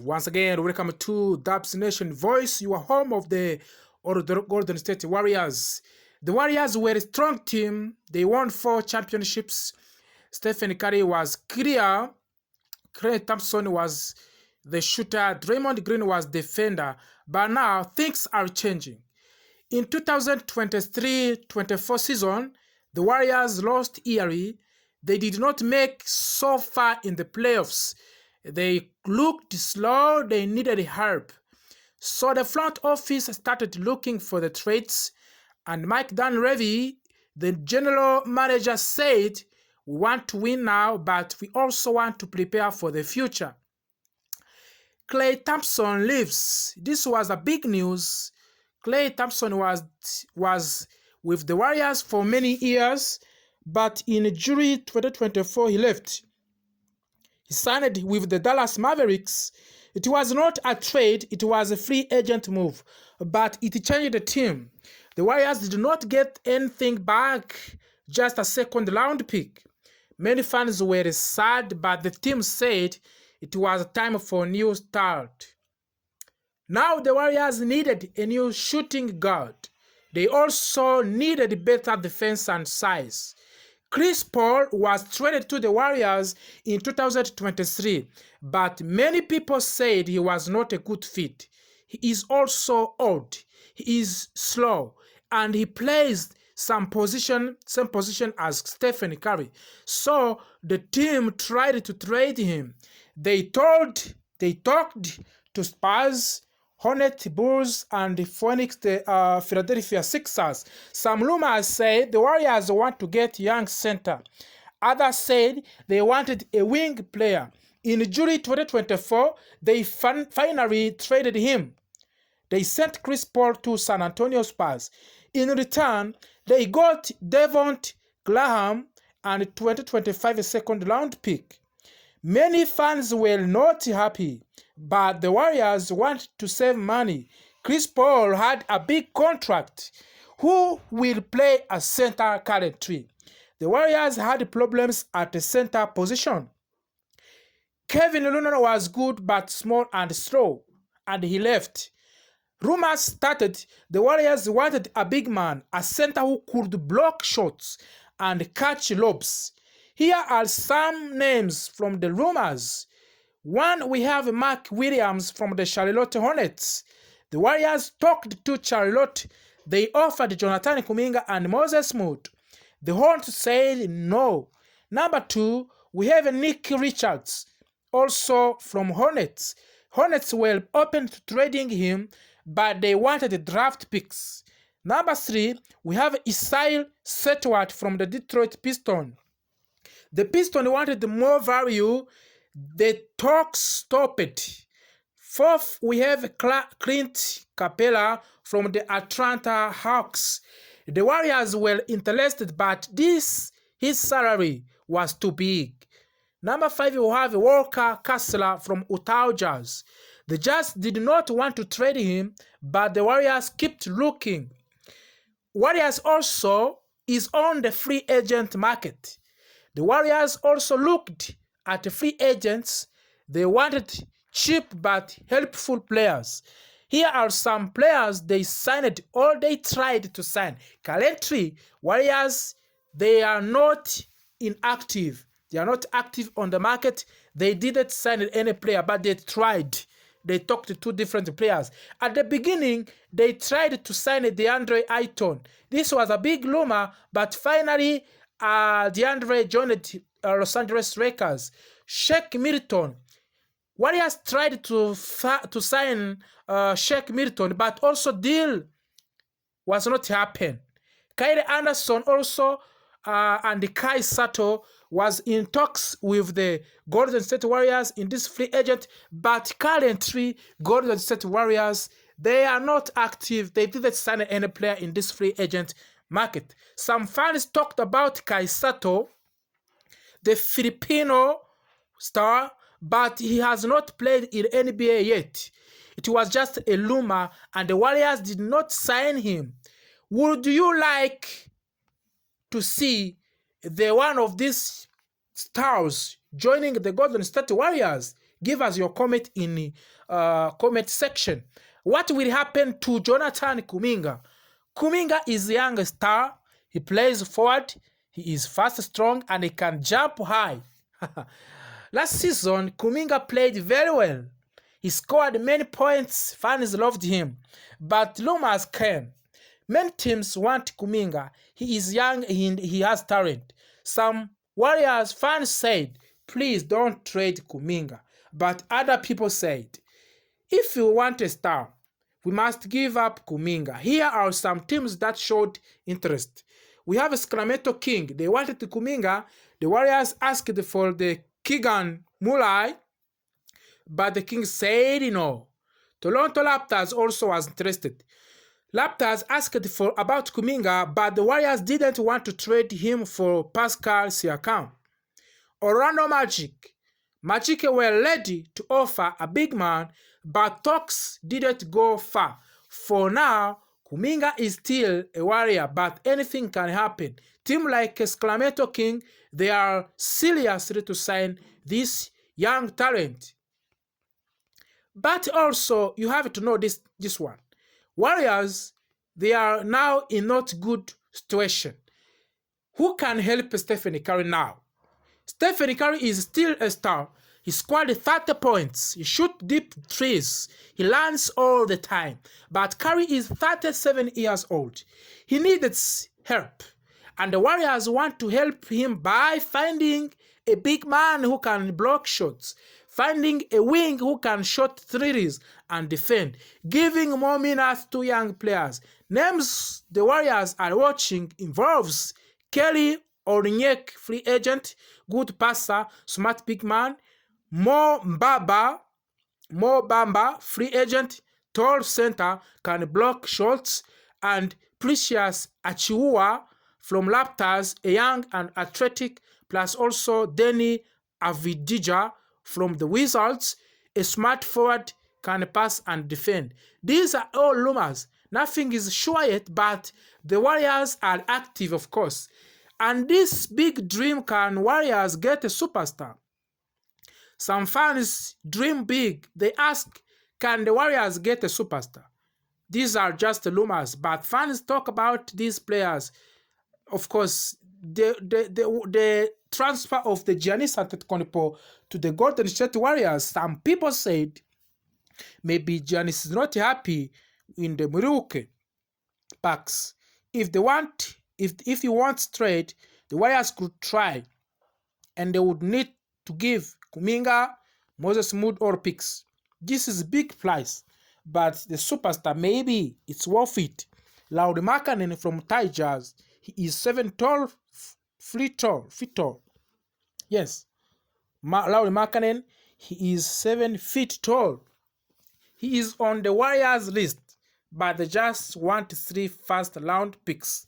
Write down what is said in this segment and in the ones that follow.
Once again, welcome to Dubs Nation Voice, your home of the Golden State Warriors. The Warriors were a strong team. They won 4 championships. Stephen Curry was clear. Klay Thompson was the shooter. Draymond Green was defender. But now things are changing. In 2023-24 season, the Warriors lost eerily. They did not make so far in the playoffs. They looked slow, they needed help. So the front office started looking for the trades, and Mike Dunleavy, the general manager, said, "We want to win now, but we also want to prepare for the future." Klay Thompson leaves. This was a big news. Klay Thompson was with the Warriors for many years, but in July 2024 he left. He signed with the Dallas Mavericks. It was not a trade, it was a free agent move, but it changed the team. The Warriors did not get anything back, just a second round pick. Many fans were sad, but the team said it was time for a new start. Now the Warriors needed a new shooting guard. They also needed better defense and size. Chris Paul was traded to the Warriors in 2023, but many people said he was not a good fit. He is also old, he is slow, and he plays same position as Stephen Curry. So the team tried to trade him. They talked to Spurs, Hornets, Bulls, and the Philadelphia Sixers. Some rumors say the Warriors want to get young center. Others said they wanted a wing player. In July 2024, they finally traded him. They sent Chris Paul to San Antonio Spurs. In return, they got Devon Graham and a 2025 second-round pick. Many fans were not happy, but the Warriors want to save money. Chris Paul had a big contract. Who will play a center currently? The Warriors had problems at the center position. Kevin Looney was good but small and slow, and he left. Rumors started the Warriors wanted a big man, a center who could block shots and catch lobs. Here are some names from the rumors. 1, we have Mark Williams from the Charlotte Hornets. The Warriors talked to Charlotte. They offered Jonathan Kuminga and Moses Moody. The Hornets said no. Number 2, we have Nick Richards, also from Hornets. Hornets were open to trading him, but they wanted draft picks. Number 3, we have Isaiah Stewart from the Detroit Pistons. The Pistons wanted more value. The talks stopped. 4th, we have Clint Capella from the Atlanta Hawks. The Warriors were interested, but his salary was too big. Number 5, we have Walker Kessler from Utah Jazz. The Jazz did not want to trade him, but the Warriors kept looking. Warriors also is on the free agent market. The Warriors also looked at the free agents. They wanted cheap but helpful players. Here are some players they signed or they tried to sign. Currently, Warriors, they are not inactive. They are not active on the market. They didn't sign any player, but they tried. They talked to 2 different players. At the beginning, they tried to sign DeAndre Ayton. This was a big rumor, but finally, DeAndre joined Los Angeles Lakers. Shake Milton. Warriors tried to sign Shake Milton, but also deal was not happen. Kyle Anderson also and Kai Sato was in talks with the Golden State Warriors in this free agent, but currently Golden State Warriors, they are not active. They didn't sign any player in this free agent market. Some fans talked about Kai Sato, the Filipino star, but he has not played in NBA yet. It was just a rumor, and the Warriors did not sign him. Would you like to see the one of these stars joining the Golden State Warriors? Give us your comment in the comment section. What will happen to Jonathan Kuminga? Kuminga is a young star. He plays forward. He is fast, strong, and he can jump high. Last season, Kuminga played very well. He scored many points. Fans loved him. But rumors came. Many teams want Kuminga. He is young and he has talent. Some Warriors fans said, please don't trade Kuminga. But other people said, if you want a star, we must give up Kuminga. Here are some teams that showed interest. We have Sacramento King. They wanted Kuminga. The Warriors asked for the Keegan Murray, but the Kings said no. Toronto Raptors also was interested. Raptors asked for about Kuminga, but the Warriors didn't want to trade him for Pascal Siakam. Orlando Magic were ready to offer a big man, but talks didn't go far. For now, Kuminga is still a Warrior, but anything can happen. Team like Sacramento King, they are seriously to sign this young talent. But also, you have to know this one. Warriors, they are now in not good situation. Who can help Stephen Curry now? Stephen Curry is still a star. He scored 30 points. He shoots deep threes. He lands all the time. But Curry is 37 years old. He needs help. And the Warriors want to help him by finding a big man who can block shots, finding a wing who can shoot threes and defend, giving more minutes to young players. Names the Warriors are watching involves Kelly Olynyk, free agent, good passer, smart big man, Mo Bamba, free agent, tall center, can block shots, and Precious Achiuwa from Raptors, a young and athletic, plus also Denny Avdija from the Wizards, a smart forward, can pass and defend. These are all rumors. Nothing is sure yet, but the Warriors are active, of course. And this big dream, can Warriors get a superstar? Some fans dream big. They ask, can the Warriors get a superstar? These are just rumors, but fans talk about these players. Of course, the transfer of the Giannis Antetokounmpo to the Golden State Warriors, some people said maybe Giannis is not happy in the Milwaukee Bucks. If he wants trade, the Warriors could try, and they would need to give Kuminga, Moses Moody, or picks. This is big price, but the superstar, maybe it's worth it. Lauri Markkanen from Thai Jazz, he is 7 tall, feet tall. Yes, Lauri Markkanen, he is 7 feet tall. He is on the Warriors list, but they just want 3 first-round picks.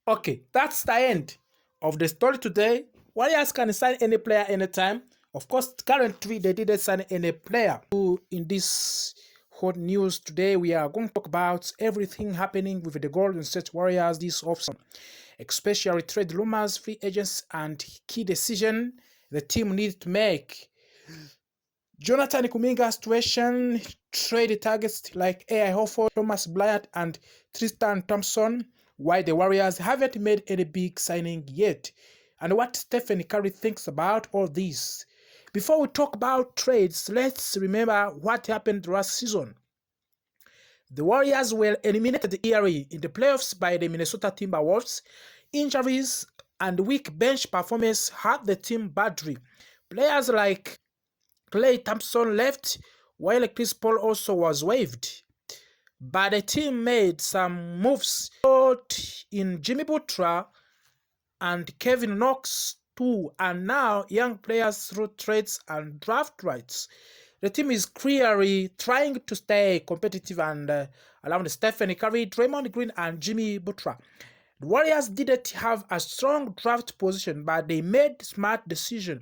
Okay, that's the end of the story today. Warriors can sign any player anytime. Of course, currently they didn't sign any player. In this hot news today, we are going to talk about everything happening with the Golden State Warriors this offseason, especially trade rumors, free agents, and key decision the team needs to make. Jonathan Kuminga situation, trade targets like A.I. Horford, Thomas Bryant, and Tristan Thompson, why the Warriors haven't made any big signing yet, and what Stephen Curry thinks about all this. Before we talk about trades, let's remember what happened last season. The Warriors were eliminated early in the playoffs by the Minnesota Timberwolves. Injuries and weak bench performance hurt the team badly. Players like Klay Thompson left, while Chris Paul also was waived. But the team made some moves in Jimmy Butler and Kevin Knox too, and now young players through trades and draft rights. The team is clearly trying to stay competitive and around Stephen Curry, Draymond Green, and Jimmy Butler. The Warriors didn't have a strong draft position, but they made smart decision.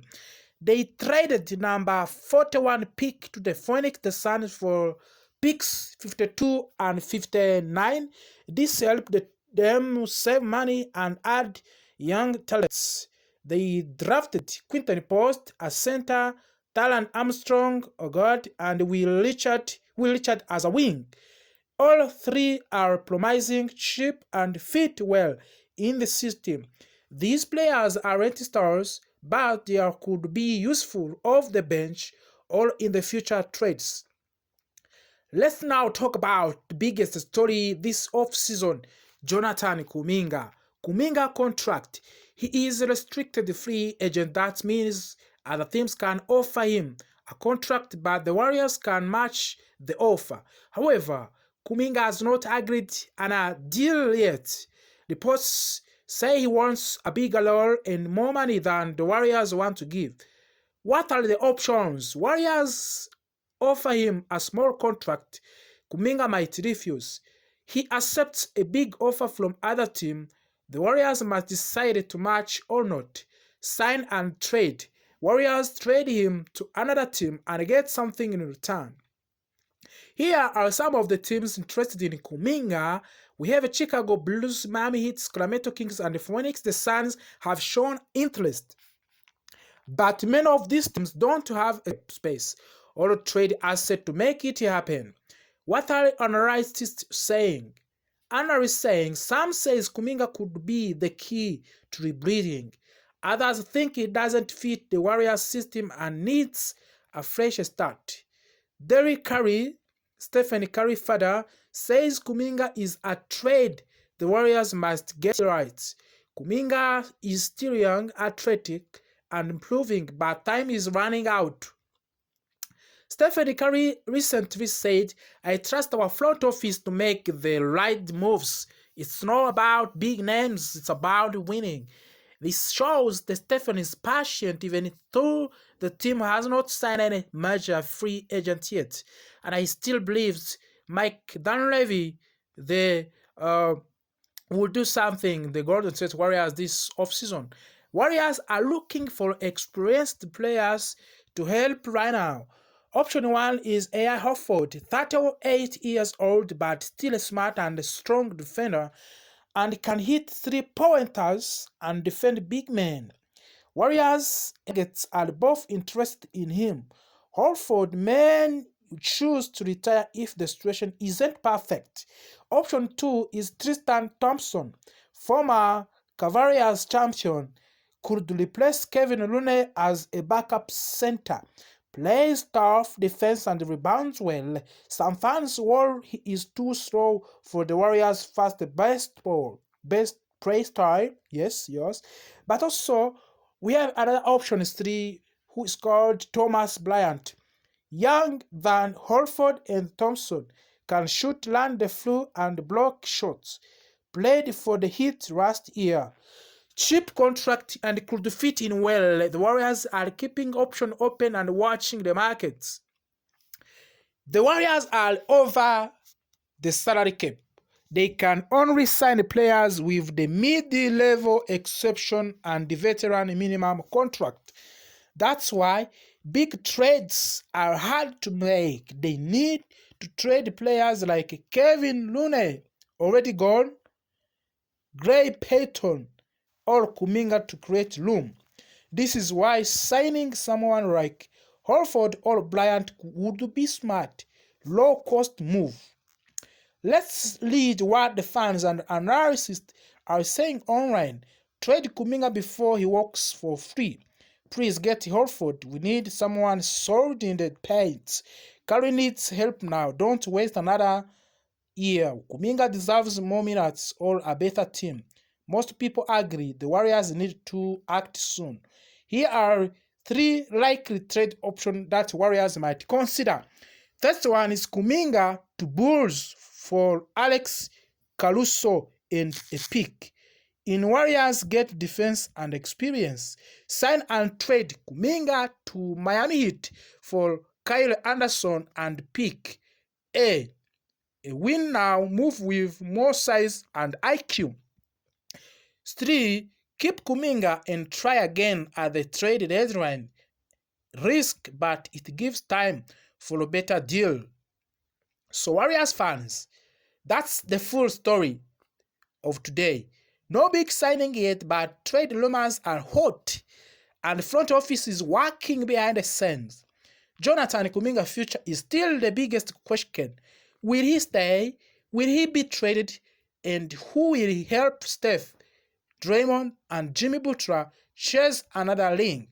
They traded number 41 pick to the Phoenix Suns for picks 52 and 59. This helped them save money and add young talents. They drafted Quinton Post, a center, Talon Armstrong, oh God, and Will Richard as a wing. All three are promising, cheap, and fit well in the system. These players aren't stars, but they could be useful off the bench or in the future trades. Let's now talk about the biggest story this offseason, Jonathan Kuminga. Kuminga contract. He is a restricted free agent. That means other teams can offer him a contract, but the Warriors can match the offer. However, Kuminga has not agreed on a deal yet. Reports say he wants a bigger role and more money than the Warriors want to give. What are the options? Warriors offer him a small contract. Kuminga might refuse. He accepts a big offer from other team. The Warriors must decide to match or not. Sign and trade. Warriors trade him to another team and get something in return. Here are some of the teams interested in Kuminga. We have Chicago Bulls, Miami Heat, Sacramento Kings, and the Phoenix the Suns have shown interest. But many of these teams don't have a space or a trade asset to make it happen. What are analysts saying? Analysts saying some says Kuminga could be the key to rebuilding. Others think it doesn't fit the Warriors system and needs a fresh start. Derek Curry, Stephen Curry father, says Kuminga is a trade the Warriors must get right. Kuminga is still young, athletic, and improving, but time is running out. Stephen Curry recently said, I trust our front office to make the right moves. It's not about big names, it's about winning. This shows that Stephen is patient even though the team has not signed any major free agent yet. And I still believe Mike Dunleavy, will do something, the Golden State Warriors, this offseason. Warriors are looking for experienced players to help right now. Option 1 is A.I. Horford, 38 years old but still a smart and strong defender and can hit three-pointers and defend big men. Warriors are both interested in him. Horford may choose to retire if the situation isn't perfect. Option 2 is Tristan Thompson, former Cavaliers champion, could replace Kevin Looney as a backup center. Plays tough defense and rebounds well. Some fans worry he is too slow for the Warriors' best play style. Yes. But also, we have another option 3 who is called Thomas Bryant. Young than Horford and Thompson, can shoot, land the floor, and block shots. Played for the Heat last year. Cheap contract and could fit in well. The Warriors are keeping option open and watching the markets. The Warriors are over the salary cap. They can only sign players with the mid-level exception and the veteran minimum contract. That's why big trades are hard to make. They need to trade players like Kevin Looney, already gone, Gray Payton, or Kuminga to create room. This is why signing someone like Horford or Bryant would be smart, low-cost move. Let's read what the fans and analysts are saying online. Trade Kuminga before he walks for free. Please get Horford. We need someone solid in the paint. Curry needs help now. Don't waste another year. Kuminga deserves more minutes or a better team. Most people agree the Warriors need to act soon. Here are 3 likely trade options that Warriors might consider. First one is Kuminga to Bulls for Alex Caruso and a pick. In Warriors get defense and experience. Sign and trade Kuminga to Miami Heat for Kyle Anderson and pick. A win now, move with more size and IQ. 3. Keep Kuminga and try again at the trade deadline. Risk, but it gives time for a better deal. So Warriors fans, that's the full story of today. No big signing yet, but trade rumors are hot and the front office is working behind the scenes. Jonathan Kuminga's future is still the biggest question. Will he stay? Will he be traded? And who will help Steph, Draymond, and Jimmy Butler chase another ring?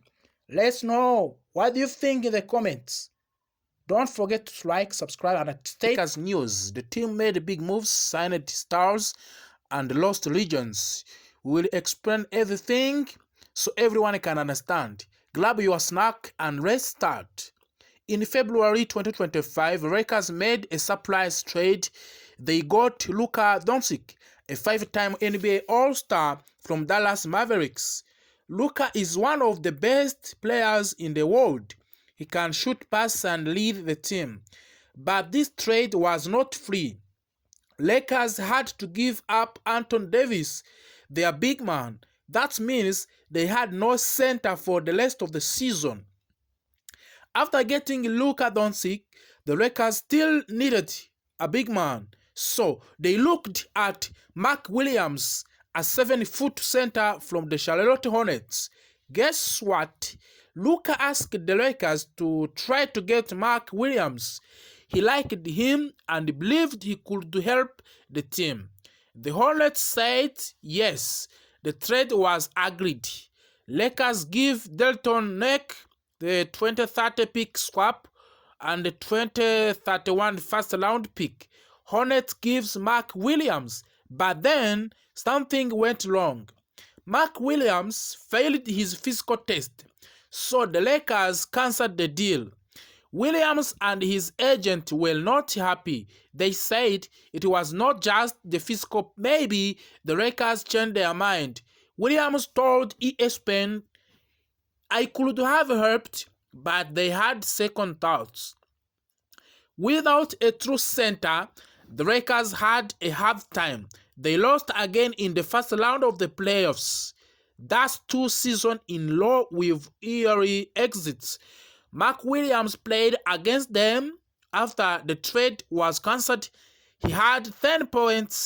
Let's know. What do you think in the comments? Don't forget to like, subscribe, and stay. As news, the team made big moves, signed stars, and lost legends. We will explain everything so everyone can understand. Grab your snack and let's start. In February 2025, Lakers made a surprise trade. They got Luka Doncic, a 5-time NBA All-Star from Dallas Mavericks. Luka is one of the best players in the world. He can shoot, pass, and lead the team. But this trade was not free. Lakers had to give up Anthony Davis, their big man. That means they had no center for the rest of the season. After getting Luka Doncic, the Lakers still needed a big man. So they looked at Mark Williams, a 7-foot center from the Charlotte Hornets. Guess what? Luka asked the Lakers to try to get Mark Williams. He liked him and believed he could help the team. The Hornets said yes. The trade was agreed. Lakers give Delton Neck the 2030 pick swap and the 2031 first-round pick. Hornets gives Mark Williams, but then something went wrong. Mark Williams failed his physical test, so the Lakers canceled the deal. Williams and his agent were not happy. They said it was not just the physical. Maybe the Lakers changed their mind. Williams told ESPN, "I could have helped, but they had second thoughts." Without a true center, the Lakers had a hard time. They lost again in the first round of the playoffs. That's 2 seasons in a row with eerie exits. Mark Williams played against them after the trade was cancelled. He had 10 points.